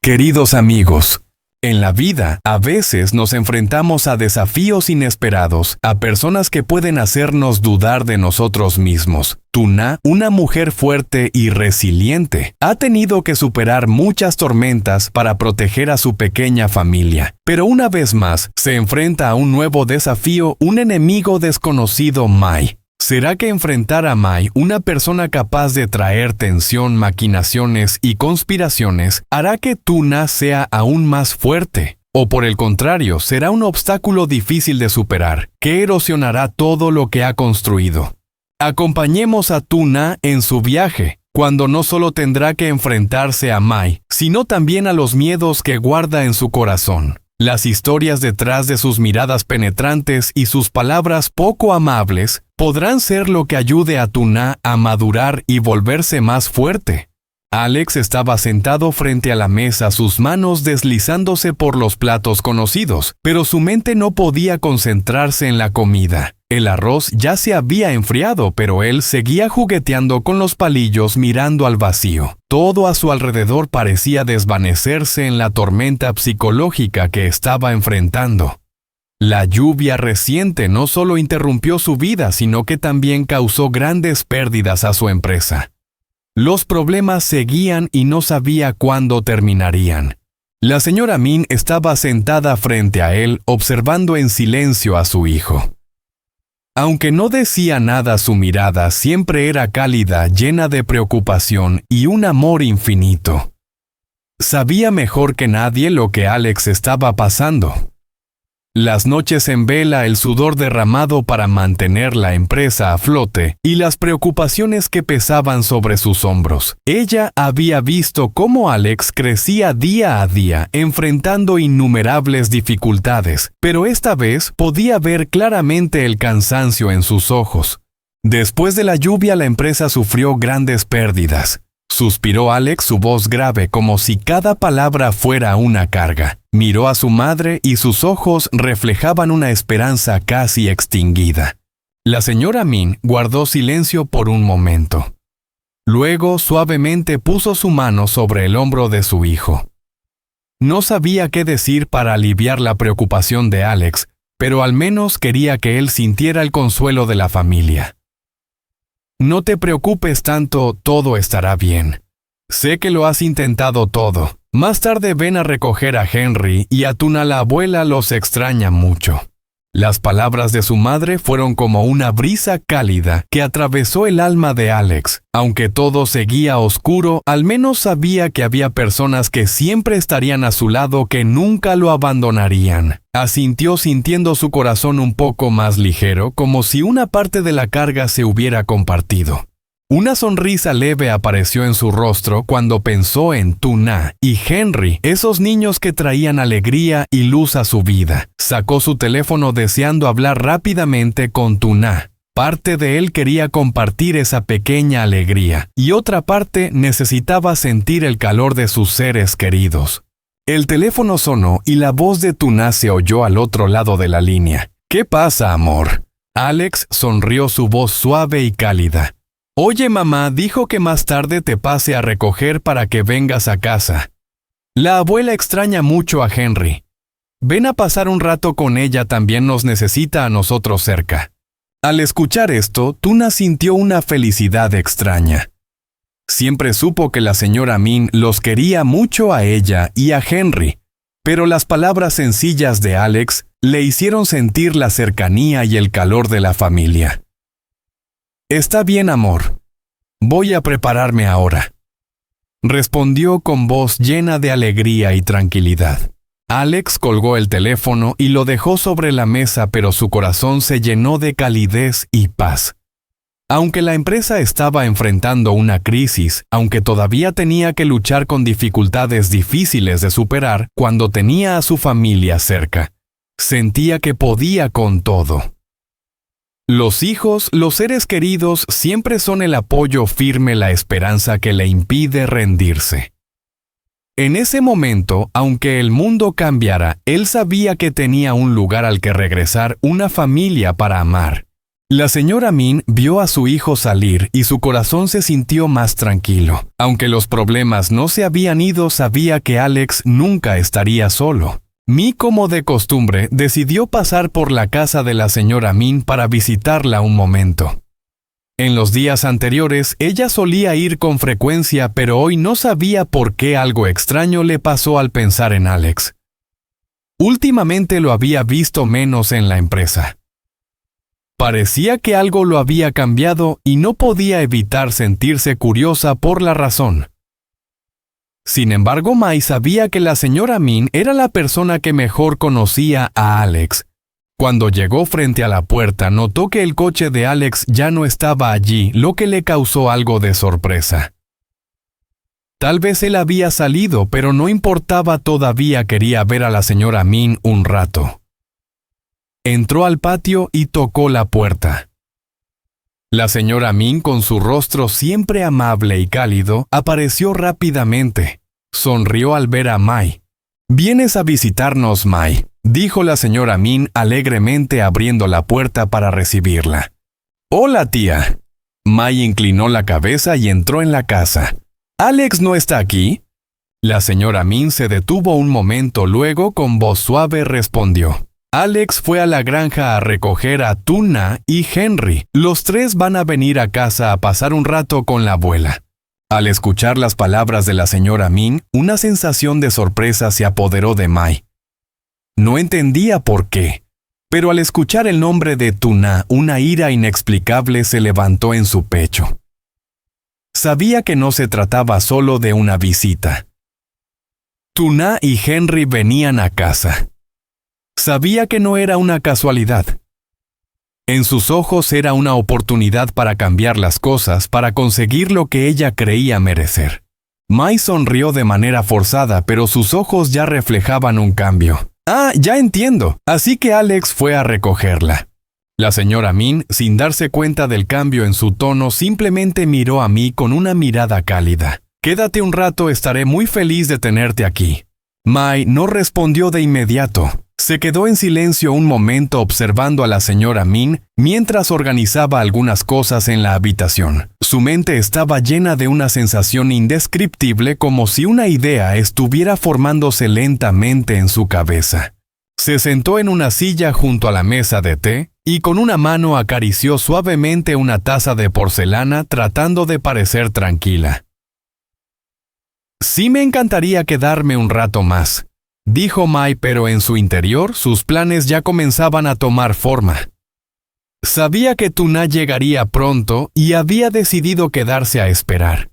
Queridos amigos, en la vida a veces nos enfrentamos a desafíos inesperados, a personas que pueden hacernos dudar de nosotros mismos. Tuna, una mujer fuerte y resiliente, ha tenido que superar muchas tormentas para proteger a su pequeña familia. Pero una vez más, se enfrenta a un nuevo desafío, un enemigo desconocido, Mai. ¿Será que enfrentar a Mai, una persona capaz de traer tensión, maquinaciones y conspiraciones, hará que Tuna sea aún más fuerte? ¿O por el contrario, será un obstáculo difícil de superar, que erosionará todo lo que ha construido? Acompañemos a Tuna en su viaje, cuando no solo tendrá que enfrentarse a Mai, sino también a los miedos que guarda en su corazón. Las historias detrás de sus miradas penetrantes y sus palabras poco amables podrán ser lo que ayude a Tuna a madurar y volverse más fuerte. Alex estaba sentado frente a la mesa, sus manos deslizándose por los platos conocidos, pero su mente no podía concentrarse en la comida. El arroz ya se había enfriado, pero él seguía jugueteando con los palillos mirando al vacío. Todo a su alrededor parecía desvanecerse en la tormenta psicológica que estaba enfrentando. La lluvia reciente no solo interrumpió su vida, sino que también causó grandes pérdidas a su empresa. Los problemas seguían y no sabía cuándo terminarían. La señora Min estaba sentada frente a él, observando en silencio a su hijo. Aunque no decía nada, su mirada siempre era cálida, llena de preocupación y un amor infinito. Sabía mejor que nadie lo que Alex estaba pasando. Las noches en vela, el sudor derramado para mantener la empresa a flote y las preocupaciones que pesaban sobre sus hombros. Ella había visto cómo Alex crecía día a día, enfrentando innumerables dificultades, pero esta vez podía ver claramente el cansancio en sus ojos. Después de la lluvia, la empresa sufrió grandes pérdidas. Suspiró Alex, su voz grave, como si cada palabra fuera una carga. Miró a su madre y sus ojos reflejaban una esperanza casi extinguida. La señora Min guardó silencio por un momento. Luego, suavemente puso su mano sobre el hombro de su hijo. No sabía qué decir para aliviar la preocupación de Alex, pero al menos quería que él sintiera el consuelo de la familia. No te preocupes tanto, todo estará bien. Sé que lo has intentado todo. Más tarde ven a recoger a Henry y a Tuna, la abuela los extraña mucho. Las palabras de su madre fueron como una brisa cálida que atravesó el alma de Alex. Aunque todo seguía oscuro, al menos sabía que había personas que siempre estarían a su lado, que nunca lo abandonarían. Asintió, sintiendo su corazón un poco más ligero, como si una parte de la carga se hubiera compartido. Una sonrisa leve apareció en su rostro cuando pensó en Tuna y Henry, esos niños que traían alegría y luz a su vida. Sacó su teléfono deseando hablar rápidamente con Tuna. Parte de él quería compartir esa pequeña alegría, y otra parte necesitaba sentir el calor de sus seres queridos. El teléfono sonó y la voz de Tuna se oyó al otro lado de la línea. ¿Qué pasa, amor? Alex sonrió, su voz suave y cálida. Oye, mamá dijo que más tarde te pase a recoger para que vengas a casa. La abuela extraña mucho a Henry. Ven a pasar un rato con ella, también nos necesita a nosotros cerca. Al escuchar esto, Tuna sintió una felicidad extraña. Siempre supo que la señora Min los quería mucho a ella y a Henry, pero las palabras sencillas de Alex le hicieron sentir la cercanía y el calor de la familia. Está bien, amor. Voy a prepararme ahora. Respondió con voz llena de alegría y tranquilidad. Alex colgó el teléfono y lo dejó sobre la mesa, pero su corazón se llenó de calidez y paz. Aunque la empresa estaba enfrentando una crisis, aunque todavía tenía que luchar con dificultades difíciles de superar, cuando tenía a su familia cerca, sentía que podía con todo. Los hijos, los seres queridos, siempre son el apoyo firme, la esperanza que le impide rendirse. En ese momento, aunque el mundo cambiara, él sabía que tenía un lugar al que regresar, una familia para amar. La señora Min vio a su hijo salir y su corazón se sintió más tranquilo. Aunque los problemas no se habían ido, sabía que Alex nunca estaría solo. Mi, como de costumbre, decidió pasar por la casa de la señora Min para visitarla un momento. En los días anteriores, ella solía ir con frecuencia, pero hoy no sabía por qué algo extraño le pasó al pensar en Alex. Últimamente lo había visto menos en la empresa. Parecía que algo lo había cambiado y no podía evitar sentirse curiosa por la razón. Sin embargo, Mai sabía que la señora Min era la persona que mejor conocía a Alex. Cuando llegó frente a la puerta, notó que el coche de Alex ya no estaba allí, lo que le causó algo de sorpresa. Tal vez él había salido, pero no importaba, todavía quería ver a la señora Min un rato. Entró al patio y tocó la puerta. La señora Min, con su rostro siempre amable y cálido, apareció rápidamente. Sonrió al ver a Mai. «¿Vienes a visitarnos, Mai?», dijo la señora Min alegremente, abriendo la puerta para recibirla. «Hola, tía». Mai inclinó la cabeza y entró en la casa. «¿Alex no está aquí?». La señora Min se detuvo un momento, luego con voz suave respondió: «Alex fue a la granja a recoger a Tu-Na y Henry. Los tres van a venir a casa a pasar un rato con la abuela». Al escuchar las palabras de la señora Min, una sensación de sorpresa se apoderó de Mai. No entendía por qué, pero al escuchar el nombre de Tu-Na, una ira inexplicable se levantó en su pecho. Sabía que no se trataba solo de una visita. Tu-Na y Henry venían a casa. Sabía que no era una casualidad. En sus ojos era una oportunidad para cambiar las cosas, para conseguir lo que ella creía merecer. Mai sonrió de manera forzada, pero sus ojos ya reflejaban un cambio. «Ah, ya entiendo. Así que Alex fue a recogerla». La señora Min, sin darse cuenta del cambio en su tono, simplemente miró a mí con una mirada cálida. «Quédate un rato, estaré muy feliz de tenerte aquí». Mai no respondió de inmediato. Se quedó en silencio un momento observando a la señora Min mientras organizaba algunas cosas en la habitación. Su mente estaba llena de una sensación indescriptible, como si una idea estuviera formándose lentamente en su cabeza. Se sentó en una silla junto a la mesa de té y con una mano acarició suavemente una taza de porcelana, tratando de parecer tranquila. «Sí, me encantaría quedarme un rato más», dijo Mai, pero en su interior sus planes ya comenzaban a tomar forma. Sabía que Tu-Na llegaría pronto y había decidido quedarse a esperar.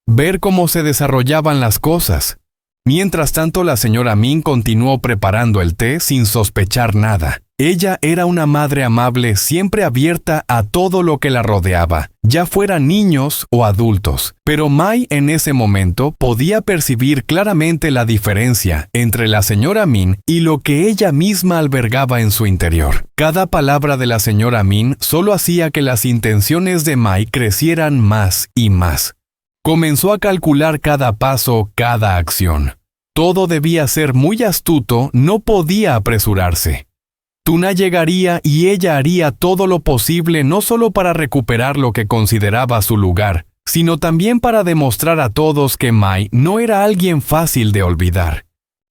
Ver cómo se desarrollaban las cosas. Mientras tanto, la señora Min continuó preparando el té sin sospechar nada. Ella era una madre amable, siempre abierta a todo lo que la rodeaba, ya fueran niños o adultos. Pero Mai en ese momento podía percibir claramente la diferencia entre la señora Min y lo que ella misma albergaba en su interior. Cada palabra de la señora Min solo hacía que las intenciones de Mai crecieran más y más. Comenzó a calcular cada paso, cada acción. Todo debía ser muy astuto, no podía apresurarse. Tu-Na llegaría y ella haría todo lo posible, no solo para recuperar lo que consideraba su lugar, sino también para demostrar a todos que Mai no era alguien fácil de olvidar.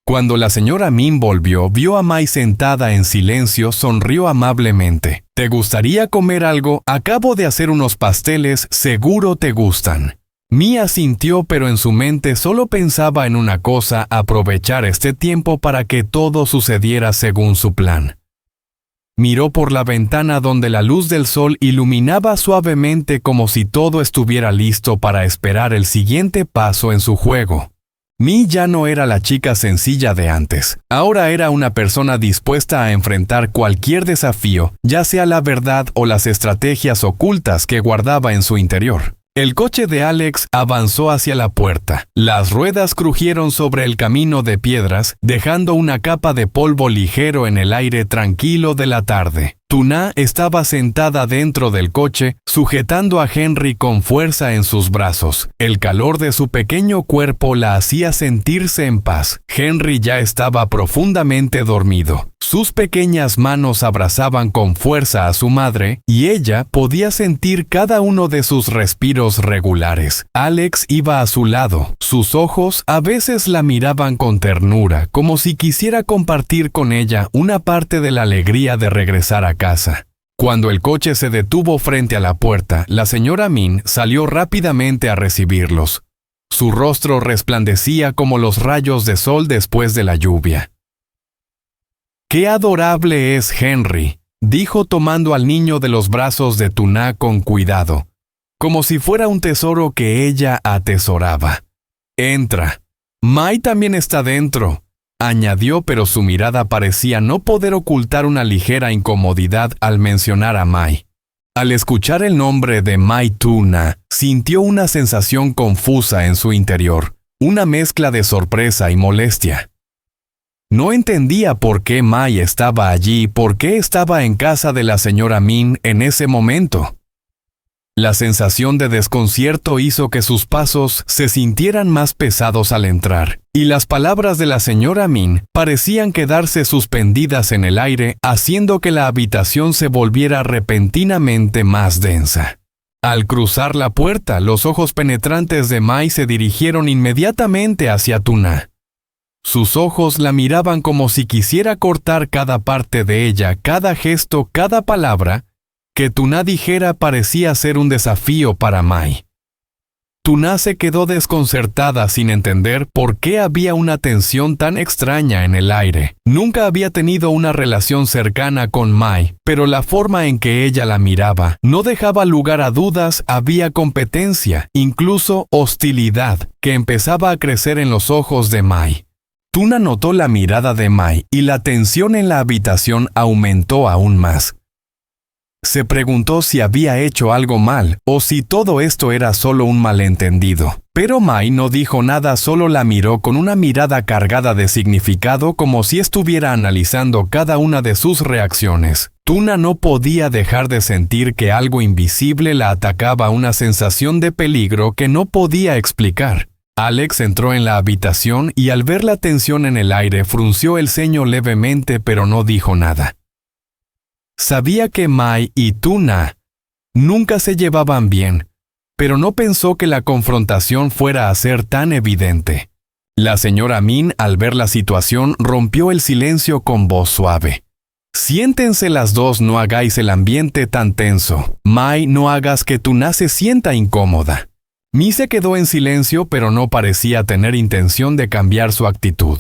Cuando la señora Min volvió, vio a Mai sentada en silencio, sonrió amablemente. «¿Te gustaría comer algo? Acabo de hacer unos pasteles, seguro te gustan». Mi asintió, pero en su mente solo pensaba en una cosa: aprovechar este tiempo para que todo sucediera según su plan. Miró por la ventana donde la luz del sol iluminaba suavemente, como si todo estuviera listo para esperar el siguiente paso en su juego. Mi ya no era la chica sencilla de antes. Ahora era una persona dispuesta a enfrentar cualquier desafío, ya sea la verdad o las estrategias ocultas que guardaba en su interior. El coche de Alex avanzó hacia la puerta. Las ruedas crujieron sobre el camino de piedras, dejando una capa de polvo ligero en el aire tranquilo de la tarde. Tuna estaba sentada dentro del coche, sujetando a Henry con fuerza en sus brazos. El calor de su pequeño cuerpo la hacía sentirse en paz. Henry ya estaba profundamente dormido. Sus pequeñas manos abrazaban con fuerza a su madre, y ella podía sentir cada uno de sus respiros regulares. Alex iba a su lado. Sus ojos a veces la miraban con ternura, como si quisiera compartir con ella una parte de la alegría de regresar a casa. Cuando el coche se detuvo frente a la puerta, la señora Min salió rápidamente a recibirlos. Su rostro resplandecía como los rayos de sol después de la lluvia. «¡Qué adorable es Henry!», dijo tomando al niño de los brazos de Tuna con cuidado, como si fuera un tesoro que ella atesoraba. «Entra. Mai también está dentro», añadió, pero su mirada parecía no poder ocultar una ligera incomodidad al mencionar a Mai. Al escuchar el nombre de Mai Tuna, sintió una sensación confusa en su interior, una mezcla de sorpresa y molestia. No entendía por qué Mai estaba allí, por qué estaba en casa de la señora Min en ese momento. La sensación de desconcierto hizo que sus pasos se sintieran más pesados al entrar, y las palabras de la señora Min parecían quedarse suspendidas en el aire, haciendo que la habitación se volviera repentinamente más densa. Al cruzar la puerta, los ojos penetrantes de Mai se dirigieron inmediatamente hacia Tuna. Sus ojos la miraban como si quisiera cortar cada parte de ella, cada gesto, cada palabra. Que Tuna dijera parecía ser un desafío para Mai. Tuna se quedó desconcertada sin entender por qué había una tensión tan extraña en el aire. Nunca había tenido una relación cercana con Mai, pero la forma en que ella la miraba no dejaba lugar a dudas. Había competencia, incluso hostilidad, que empezaba a crecer en los ojos de Mai. Tuna notó la mirada de Mai y la tensión en la habitación aumentó aún más. Se preguntó si había hecho algo mal o si todo esto era solo un malentendido. Pero Mai no dijo nada, solo la miró con una mirada cargada de significado, como si estuviera analizando cada una de sus reacciones. Tuna no podía dejar de sentir que algo invisible la atacaba, una sensación de peligro que no podía explicar. Alex entró en la habitación y al ver la tensión en el aire frunció el ceño levemente, pero no dijo nada. Sabía que Mai y Tuna nunca se llevaban bien, pero no pensó que la confrontación fuera a ser tan evidente. La señora Min, al ver la situación, rompió el silencio con voz suave. «Siéntense las dos, no hagáis el ambiente tan tenso. Mai, no hagas que Tuna se sienta incómoda». Mi se quedó en silencio, pero no parecía tener intención de cambiar su actitud.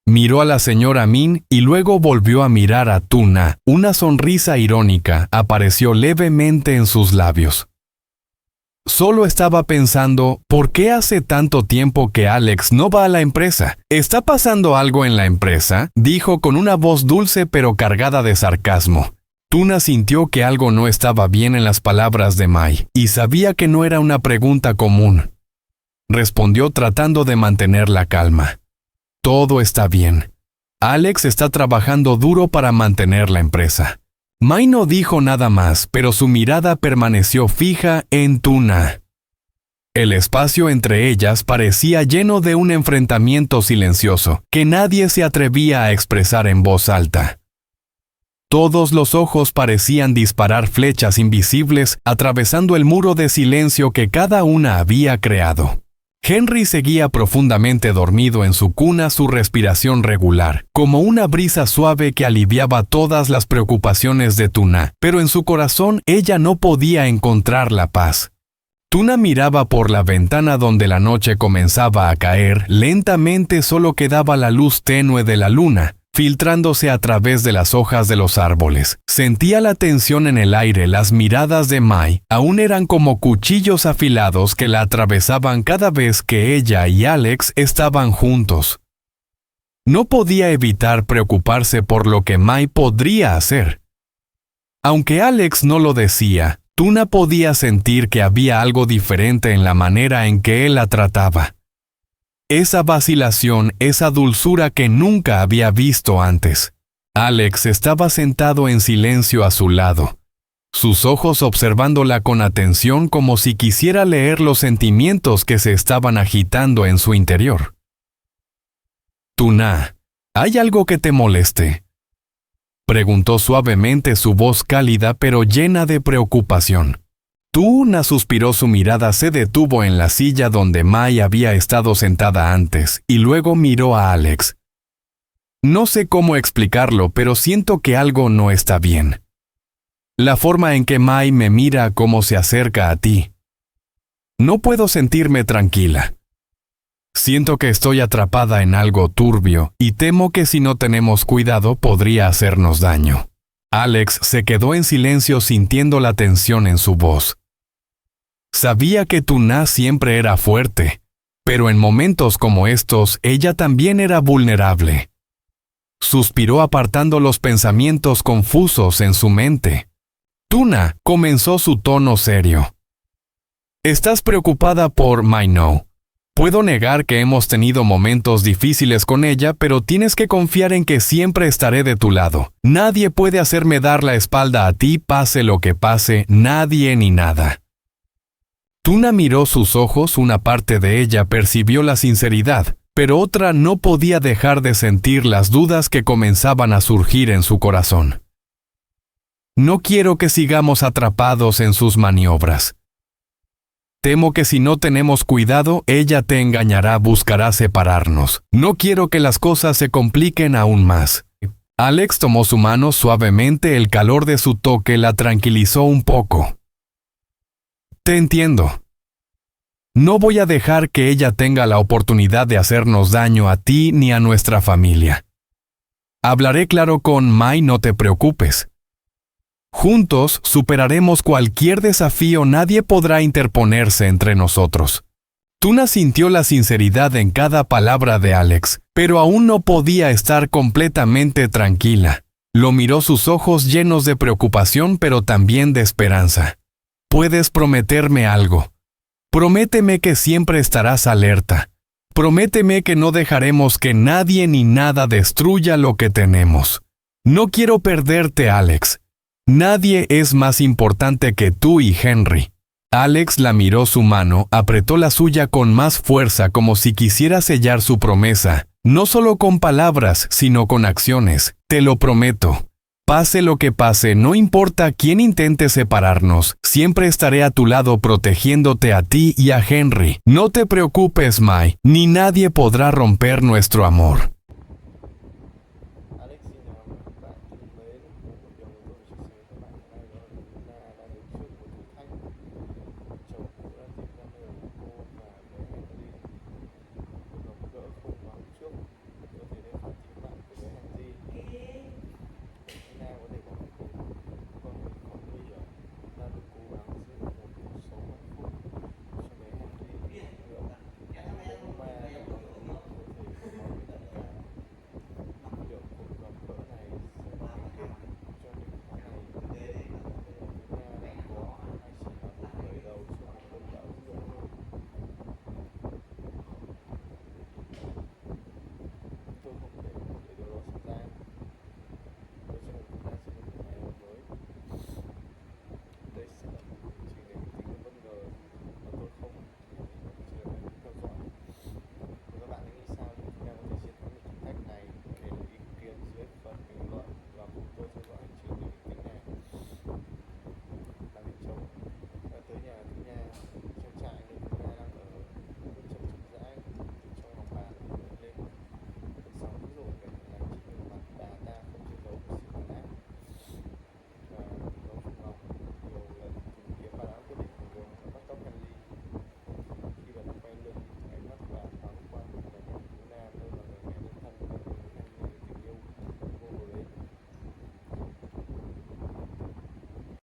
Miró a la señora Min y luego volvió a mirar a Tuna. Una sonrisa irónica apareció levemente en sus labios. Solo estaba pensando, ¿por qué hace tanto tiempo que Alex no va a la empresa? ¿Está pasando algo en la empresa?, dijo con una voz dulce pero cargada de sarcasmo. Tuna sintió que algo no estaba bien en las palabras de Mai, y sabía que no era una pregunta común. Respondió tratando de mantener la calma. «Todo está bien. Alex está trabajando duro para mantener la empresa». Mai no dijo nada más, pero su mirada permaneció fija en Tuna. El espacio entre ellas parecía lleno de un enfrentamiento silencioso, que nadie se atrevía a expresar en voz alta. Todos los ojos parecían disparar flechas invisibles, atravesando el muro de silencio que cada una había creado. Henry seguía profundamente dormido en su cuna, su respiración regular, como una brisa suave que aliviaba todas las preocupaciones de Tuna, pero en su corazón ella no podía encontrar la paz. Tuna miraba por la ventana donde la noche comenzaba a caer, lentamente solo quedaba la luz tenue de la luna, filtrándose a través de las hojas de los árboles. Sentía la tensión en el aire, las miradas de Mai aún eran como cuchillos afilados que la atravesaban cada vez que ella y Alex estaban juntos. No podía evitar preocuparse por lo que Mai podría hacer. Aunque Alex no lo decía, Tuna podía sentir que había algo diferente en la manera en que él la trataba. Esa vacilación, esa dulzura que nunca había visto antes. Alex estaba sentado en silencio a su lado, sus ojos observándola con atención como si quisiera leer los sentimientos que se estaban agitando en su interior. «Tuna, ¿hay algo que te moleste?», preguntó suavemente, su voz cálida pero llena de preocupación. Tuna suspiró, su mirada se detuvo en la silla donde Mai había estado sentada antes y luego miró a Alex. «No sé cómo explicarlo, pero siento que algo no está bien. La forma en que Mai me mira como se acerca a ti. No puedo sentirme tranquila. Siento que estoy atrapada en algo turbio y temo que si no tenemos cuidado podría hacernos daño». Alex se quedó en silencio sintiendo la tensión en su voz. Sabía que Tuna siempre era fuerte, pero en momentos como estos ella también era vulnerable. Suspiró apartando los pensamientos confusos en su mente. «Tuna», comenzó su tono serio. «Estás preocupada por Mai No. Puedo negar que hemos tenido momentos difíciles con ella, pero tienes que confiar en que siempre estaré de tu lado. Nadie puede hacerme dar la espalda a ti, pase lo que pase, nadie ni nada». Tuna miró sus ojos, una parte de ella percibió la sinceridad, pero otra no podía dejar de sentir las dudas que comenzaban a surgir en su corazón. «No quiero que sigamos atrapados en sus maniobras. Temo que si no tenemos cuidado, ella te engañará, buscará separarnos. No quiero que las cosas se compliquen aún más». Alex tomó su mano suavemente, el calor de su toque la tranquilizó un poco. «Te entiendo. No voy a dejar que ella tenga la oportunidad de hacernos daño a ti ni a nuestra familia. Hablaré claro con Mai, no te preocupes. Juntos superaremos cualquier desafío, nadie podrá interponerse entre nosotros». Tuna sintió la sinceridad en cada palabra de Alex, pero aún no podía estar completamente tranquila. Lo miró, sus ojos llenos de preocupación pero también de esperanza. «¿Puedes prometerme algo? Prométeme que siempre estarás alerta. Prométeme que no dejaremos que nadie ni nada destruya lo que tenemos. No quiero perderte, Alex. Nadie es más importante que tú y Henry». Alex la miró, su mano apretó la suya con más fuerza como si quisiera sellar su promesa, no solo con palabras, sino con acciones. «Te lo prometo. Pase lo que pase, no importa quién intente separarnos, siempre estaré a tu lado protegiéndote a ti y a Henry. No te preocupes, Mai, ni nadie podrá romper nuestro amor».